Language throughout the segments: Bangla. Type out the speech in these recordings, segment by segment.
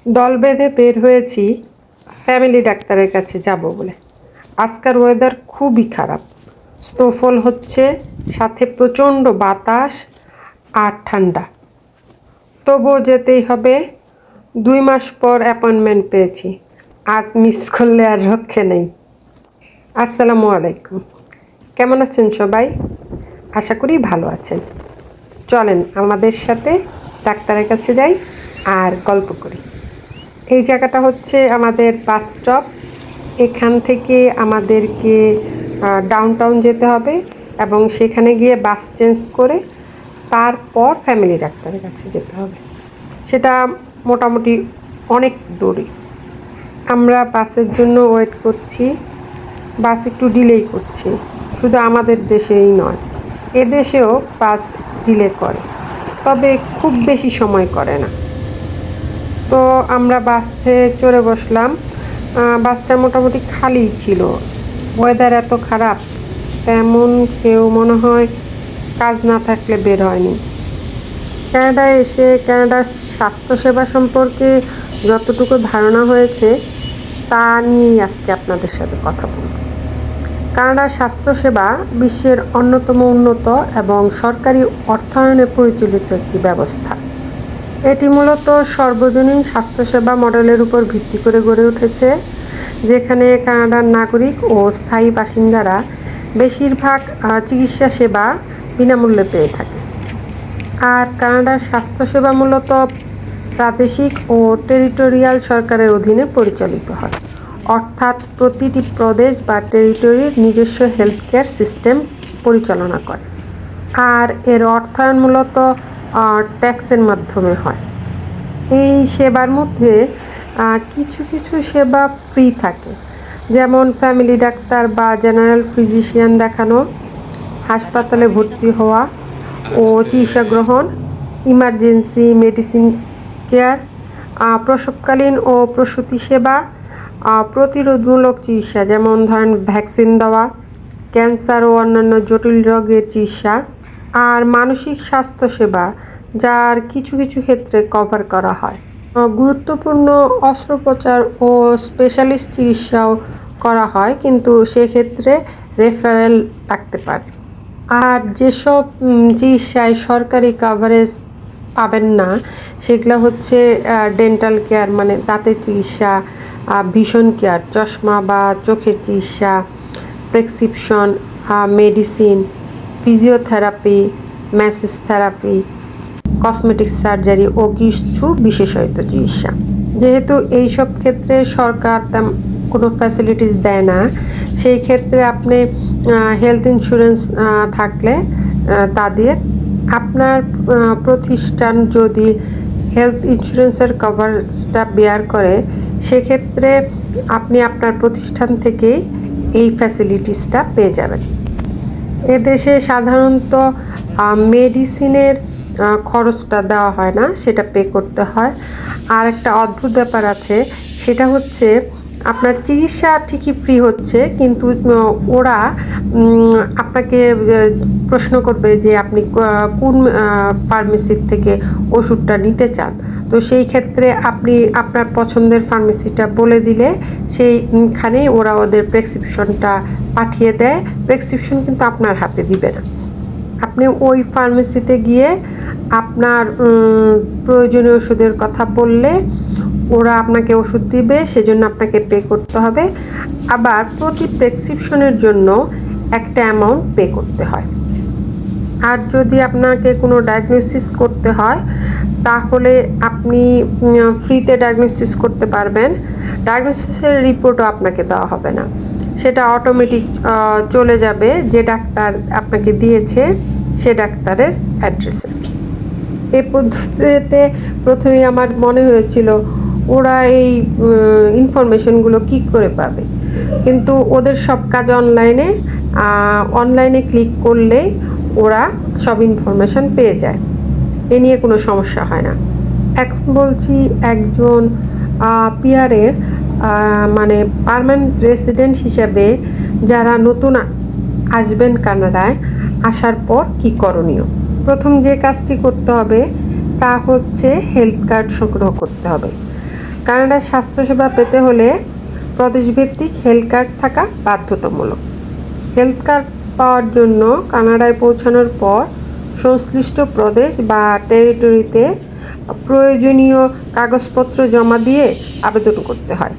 দল বেঁধে বের হয়েছি ফ্যামিলি ডাক্তারের কাছে যাব বলে। আজকাল ওয়েদার খুবই খারাপ, স্নোফল হচ্ছে, সাথে প্রচণ্ড বাতাস আর ঠান্ডা। তবুও যেতেই হবে। 2 মাস পর অ্যাপয়েন্টমেন্ট পেয়েছি, আজ মিস করলে আর রক্ষে নেই। আসসালামু আলাইকুম, কেমন আছেন সবাই? আশা করি ভালো আছেন। চলেন আমাদের সাথে ডাক্তারের কাছে যাই আর গল্প করি। এই জায়গাটা হচ্ছে আমাদের বাস স্টপ। এখান থেকে আমাদেরকে ডাউনটাউন যেতে হবে এবং সেখানে গিয়ে বাস চেঞ্জ করে তারপর ফ্যামিলি ডাক্তারের কাছে যেতে হবে। সেটা মোটামুটি অনেক দূরে। আমরা বাসের জন্য ওয়েট করছি। বাস একটু ডিলেই করছে, শুধু আমাদের দেশেই নয়, এদেশেও বাস ডিলে করে, তবে খুব বেশি সময় করে না। তো আমরা বাসে চড়ে বসলাম। বাসটা মোটামুটি খালি ছিল। ওয়েদার এত খারাপ, তেমন কেউ মনে হয় কাজ না থাকলে বের হয়নি। কানাডায় এসে কানাডার স্বাস্থ্যসেবা সম্পর্কে যতটুকু ধারণা হয়েছে তা নিয়েই আজকে আপনাদের সাথে কথা বলব। কানাডার স্বাস্থ্যসেবা বিশ্বের অন্যতম উন্নত এবং সরকারি অর্থায়নে পরিচালিত একটি ব্যবস্থা। এটি মূলত সর্বজনীন স্বাস্থ্যসেবা মডেলের উপর ভিত্তি করে গড়ে উঠেছে, যেখানে কানাডার নাগরিক ও স্থায়ী বাসিন্দারা বেশিরভাগ চিকিৎসা সেবা বিনামূল্যে পেয়ে থাকে। আর কানাডার স্বাস্থ্যসেবা মূলত প্রাদেশিক ও টেরিটোরিয়াল সরকারের অধীনে পরিচালিত হয়, অর্থাৎ প্রতিটি প্রদেশ বা টেরিটরির নিজস্ব হেলথ কেয়ার সিস্টেম পরিচালনা করে। আর এর অর্থায়ন মূলত ট্যাক্সের মাধ্যমে হয়। এই সেবার মধ্যে কিছু কিছু সেবা ফ্রি থাকে, যেমন ফ্যামিলি ডাক্তার বা জেনারেল ফিজিশিয়ান দেখানো, হাসপাতালে ভর্তি হওয়া ও চিকিৎসা গ্রহণ, ইমার্জেন্সি মেডিসিন কেয়ার, প্রসবকালীন ও প্রসূতি সেবা, প্রতিরোধমূলক চিকিৎসা যেমন ধরেন ভ্যাকসিন দেওয়া, ক্যান্সার ও অন্যান্য জটিল রোগের চিকিৎসা, আর মানসিক স্বাস্থ্যসেবা, যার কিছু কিছু ক্ষেত্রে কভার করা হয়। গুরুত্বপূর্ণ অস্ত্রোপচার ও স্পেশালিস্ট চিকিৎসাও করা হয়, কিন্তু সেক্ষেত্রে রেফারেল থাকতে পারে। আর যেসব চিকিৎসায় সরকারি কাভারেজ পাবেন না সেগুলো হচ্ছে ডেন্টাল কেয়ার, মানে দাঁতের চিকিৎসা, ভিশন কেয়ার, চশমা বা চোখের চিকিৎসা, prescription medicine, physiotherapy, massage therapy, cosmetic surgery ও কিছু বিশেষায়িত চিকিৎসা। যেহেতু এইসব ক্ষেত্রে সরকার কোনো ফ্যাসিলিটিস দেয় না, সেই ক্ষেত্রে আপনি হেলথ ইন্স্যুরেন্স থাকলে তা দিয়ে আপনার প্রতিষ্ঠান যদি হেলথ ইন্স্যুরেন্সের কভারেজটা বেয়ার করে, সেক্ষেত্রে আপনি আপনার প্রতিষ্ঠান থেকেই এই ফ্যাসিলিটিসটা পেয়ে যাবেন। এদেশে সাধারণত মেডিসিনের খরচটা দেওয়া হয় না, সেটা পে করতে হয়। আর একটা অদ্ভুত ব্যাপার আছে, সেটা হচ্ছে আপনার চিকিৎসা ঠিকই ফ্রি হচ্ছে, কিন্তু ওরা আপনাকে প্রশ্ন করবে যে আপনি কোন ফার্মেসির থেকে ওষুধটা নিতে চান। তো সেই ক্ষেত্রে আপনি আপনার পছন্দের ফার্মেসিটা বলে দিলে সেইখানে ওরা ওদের প্রেসক্রিপশনটা পাঠিয়ে দেয়। প্রেসক্রিপশন কিন্তু আপনার হাতে দিবে না, আপনি ওই ফার্মেসিতে গিয়ে আপনার প্রয়োজনীয় ওষুধের কথা বললে ওরা আপনাকে ওষুধ দিবে, সেজন্য আপনাকে পে করতে হবে। আবার প্রতি প্রেসক্রিপশনের জন্য একটা অ্যামাউন্ট পে করতে হয়। আর যদি আপনাকে কোনো ডায়াগনোসিস করতে হয় তাহলে আপনি ফ্রিতে ডায়াগনোসিস করতে পারবেন। ডায়াগনোসিসের রিপোর্টও আপনাকে দেওয়া হবে না, সেটা অটোমেটিক চলে যাবে যে ডাক্তার আপনাকে দিয়েছে সে ডাক্তারের অ্যাড্রেসে। এই পদ্ধতিতে প্রথমেই আমার মনে হয়েছিল ওরা এই ইনফরমেশনগুলো কী করে পাবে, কিন্তু ওদের সব কাজ অনলাইনে ক্লিক করলে ওরা সব ইনফরমেশন পেয়ে যায়, এ নিয়ে কোনো সমস্যা হয় না। এখন বলছি একজন পিআরের মানে পার্মানেন্ট রেসিডেন্ট হিসেবে যারা নতুন আসবেন কানাডায়, আসার পর কী করণীয়। প্রথম যে কাজটি করতে হবে তা হচ্ছে হেলথ কার্ড সংগ্রহ করতে হবে। কানাডার স্বাস্থ্যসেবা পেতে হলে প্রদেশভিত্তিক হেলথ কার্ড থাকা বাধ্যতামূলক। হেলথ কার্ড পাওয়ার জন্য কানাডায় পৌঁছানোর পর সংশ্লিষ্ট প্রদেশ বা টেরিটরিতে প্রয়োজনীয় কাগজপত্র জমা দিয়ে আবেদন করতে হয়।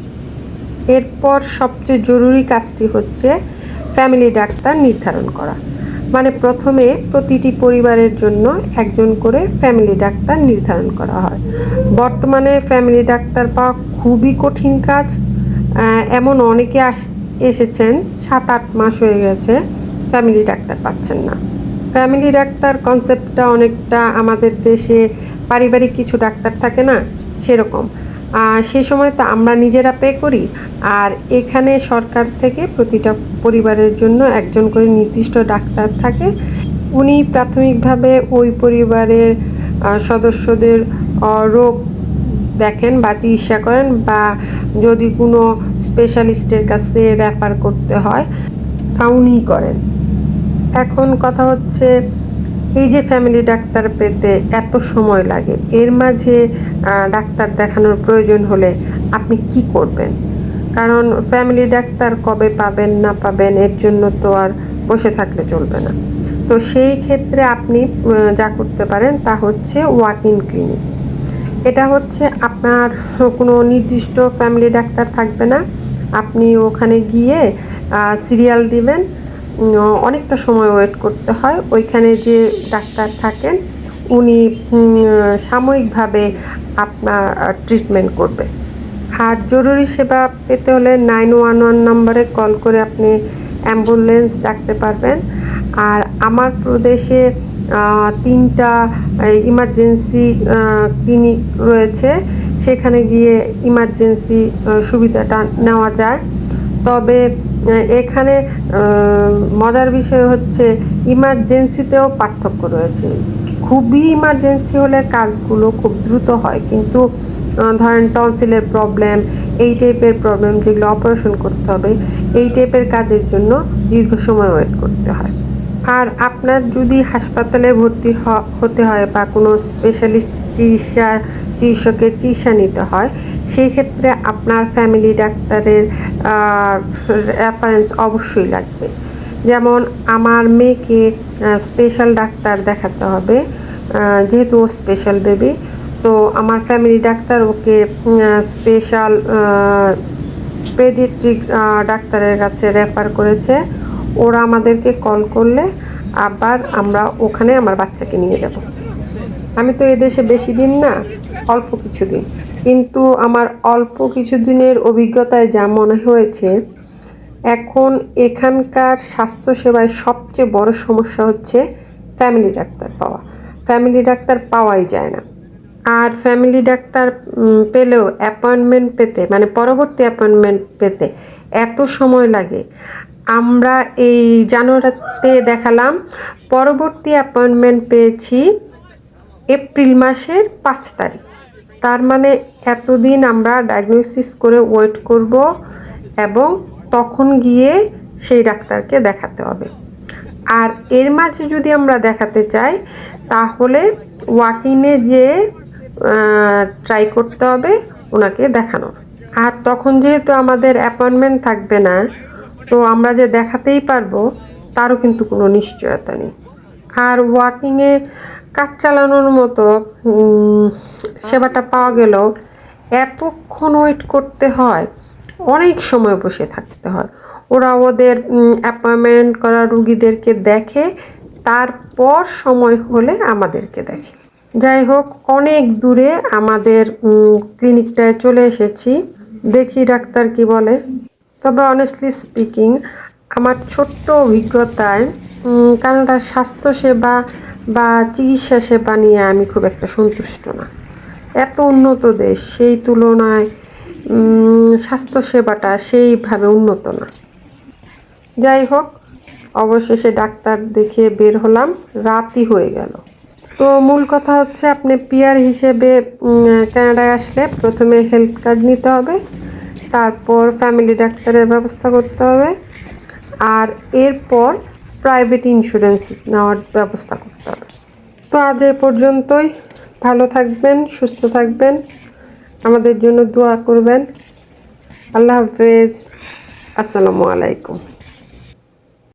এরপর সবচেয়ে জরুরি কাজটি হচ্ছে ফ্যামিলি ডাক্তার নির্ধারণ করা। মানে প্রথমে প্রতিটি পরিবারের জন্য একজন করে ফ্যামিলি ডাক্তার নির্ধারণ করা হয়। বর্তমানে ফ্যামিলি ডাক্তার পাওয়া খুবই কঠিন কাজ। এমন অনেকে এসেছেন 7-8 মাস হয়ে গেছে ফ্যামিলি ডাক্তার পাচ্ছেন না। ফ্যামিলি ডাক্তার কনসেপ্টটা অনেকটা আমাদের দেশে পারিবারিক কিছু ডাক্তার থাকে না, সেরকম। সে সময় তো আমরা নিজেরা পে করি, আর এখানে সরকার থেকে প্রতিটা পরিবারের জন্য একজন করে নির্দিষ্ট ডাক্তার থাকে। উনি প্রাথমিকভাবে ওই পরিবারের সদস্যদের রোগ দেখেন বা চিকিৎসা করেন, বা যদি কোনো স্পেশালিস্টের কাছে রেফার করতে হয় তা উনিই করেন। এখন কথা হচ্ছে, এই যে ফ্যামিলি ডাক্তার পেতে এত সময় লাগে, এর মাঝে ডাক্তার দেখানোর প্রয়োজন হলে আপনি কি করবেন? কারণ ফ্যামিলি ডাক্তার কবে পাবেন না পাবেন এর জন্য তো আর বসে থাকলে চলবে না। তো সেই ক্ষেত্রে আপনি যা করতে পারেন তা হচ্ছে ওয়াক ইন ক্লিনিক। এটা হচ্ছে আপনার কোনো নির্দিষ্ট ফ্যামিলি ডাক্তার থাকবে না, আপনি ওখানে গিয়ে সিরিয়াল দিবেন, অনেকটা সময় ওয়েট করতে হয়। ওইখানে যে ডাক্তার থাকেন উনি সাময়িকভাবে আপনার ট্রিটমেন্ট করবে। আর জরুরি সেবা পেতে হলে 911 নম্বরে কল করে আপনি অ্যাম্বুলেন্স ডাকতে পারবেন। আর আমার প্রদেশে 3টা ইমার্জেন্সি ক্লিনিক রয়েছে, সেখানে গিয়ে ইমার্জেন্সি সুবিধাটা নেওয়া যায়। তবে এখানে মজার বিষয় হচ্ছে ইমার্জেন্সিতেও পার্থক্য রয়েছে। খুবই ইমার্জেন্সি হলে কাজগুলো খুব দ্রুত হয়, কিন্তু ধরেন টনসিলের প্রবলেম, এই টাইপের প্রবলেম যেগুলো অপারেশন করতে হবে, এই টাইপের কাজের জন্য দীর্ঘ সময় ওয়েট করতে হয়। আর আপনার যদি হাসপাতালে ভর্তি হতে হয় বা কোনো স্পেশালিস্ট চিকিৎসকের চিকিৎসা নিতে হয়, সেই ক্ষেত্রে আপনার ফ্যামিলি ডাক্তারের রেফারেন্স অবশ্যই লাগবে। যেমন আমার মেয়েকে স্পেশাল ডাক্তার দেখাতে হবে, যেহেতু ও স্পেশাল বেবি। তো আমার ফ্যামিলি ডাক্তার ওকে স্পেশাল পেডিয়াট্রিক ডাক্তারের কাছে রেফার করেছে। ওরা আমাদেরকে কল করলে আবার আমরা ওখানে আমার বাচ্চাকে নিয়ে যাব। আমি তো এদেশে বেশি দিন না, অল্প কিছু দিন, কিন্তু আমার অল্প কিছু দিনের অভিজ্ঞতায় যা মনে হয়েছে, এখন এখানকার স্বাস্থ্যসেবায় সবচেয়ে বড় সমস্যা হচ্ছে ফ্যামিলি ডাক্তার পাওয়া। ফ্যামিলি ডাক্তার পাওয়াই যায় না। আর ফ্যামিলি ডাক্তার পেলেও অ্যাপয়েন্টমেন্ট পেতে, মানে পরবর্তী অ্যাপয়েন্টমেন্ট পেতে এত সময় লাগে। আমরা এই জানুয়ারিতে দেখালাম, পরবর্তী অ্যাপয়েন্টমেন্ট পেয়েছি এপ্রিল মাসের 5 তারিখ। তার মানে এতদিন আমরা ডায়াগনোসিস করে ওয়েট করব এবং তখন গিয়ে সেই ডাক্তারকে দেখাতে হবে। আর এর মাঝে যদি আমরা দেখাতে চাই তাহলে ওয়াক ইনে যেয়ে ট্রাই করতে হবে ওনাকে দেখানোর। আর তখন যেহেতু আমাদের অ্যাপয়েন্টমেন্ট থাকবে না, তো আমরা যে দেখাতেই পারবো তারও কিন্তু কোনো নিশ্চয়তা নেই। আর ওয়াকিংয়ে কাজ চালানোর মতো সেবাটা পাওয়া গেলেও এতক্ষণ ওয়েট করতে হয়, অনেক সময় বসে থাকতে হয়। ওরা ওদের অ্যাপয়েন্টমেন্ট করা রুগীদেরকে দেখে, তারপর সময় হলে আমাদেরকে দেখে। যাই হোক, অনেক দূরে আমাদের ক্লিনিকটায় চলে এসেছি, দেখি ডাক্তার কি বলে। তবে অনেস্টলি স্পিকিং, আমার ছোট্ট অভিজ্ঞতায় কানাডার স্বাস্থ্যসেবা বা চিকিৎসা সেবা নিয়ে আমি খুব একটা সন্তুষ্ট না। এত উন্নত দেশ, সেই তুলনায় স্বাস্থ্যসেবাটা সেইভাবে উন্নত না। যাই হোক, অবশেষে ডাক্তার দেখিয়ে বের হলাম, রাতই হয়ে গেল। তো মূল কথা হচ্ছে, আপনি পিআর হিসেবে কানাডায় আসলে প্রথমে হেলথ কার্ড নিতে হবে, তারপর ফ্যামিলি ডাক্তারের ব্যবস্থা করতে হবে, আর এরপর প্রাইভেট ইন্স্যুরেন্স নেওয়ার ব্যবস্থা করতে হবে। তো আজ এ পর্যন্তই। ভালো থাকবেন, সুস্থ থাকবেন। আমাদের জন্য দোয়া করবেন। আল্লাহ হাফেজ। আসসালামু আলাইকুম।